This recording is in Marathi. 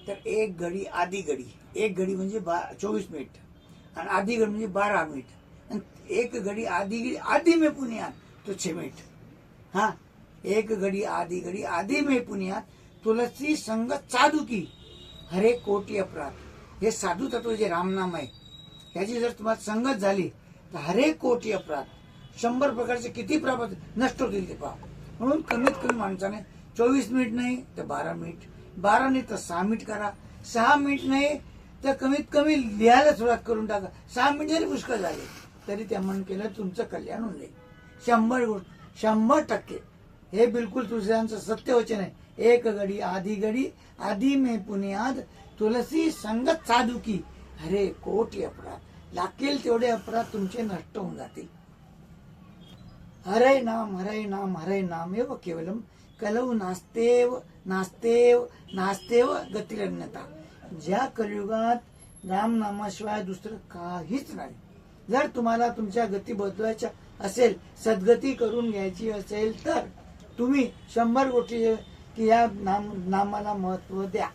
तर एक घडी आधी घडी, एक घडी म्हणजे 24 मिनिट आणि आधी घडी म्हणजे 12 मिनिट आणि एक घडी आधी में पुण्यात तो 6 मिनिट. हा, एक घडी आधी में पुण्यात तुलसी संग साधुकी हरे कोटी अपराध. हे साधू तत्व जे रामनाम आहे याची जर तुम्हाला संगत झाली तर हरे कोटी अपराध 100 प्रकारचे किती पाप नष्ट होतील ते पाप. म्हणून कमीत कमी माणसाने 24 मिनिट नाही तर 12 मिनिट, 12 नाही तर 6 मिनिट करा, 6 मिनिट नाही तर कमीत कमी लिहायला सुरुवात करून टाका. 6 मिनिट जरी पुष्कळ झाले तरी त्या मन केलं तुमचं कल्याण होऊन जाईल. 100% हे बिलकुल तुळशीदासांचं सत्य वचन आहे. एक घडी आधी में पुण्यात तुलसी संगत साधुकी हरे कोटी अपराध. लागेल तेवढे अपराध तुमचे नष्ट होऊन जातील. हरे नाम एव केवलम कलऊ नास्तेव नास्तेव नास्तेव गतिरन्यता. ज्या कलियुगात रामनामाशिवाय दुसरं काहीच नाही. जर तुम्हाला तुमच्या गती बदलायच्या असेल, सद्गती करून घ्यायची असेल तर तुम्ही 100 कोटी की या नामाला महत्व द्या.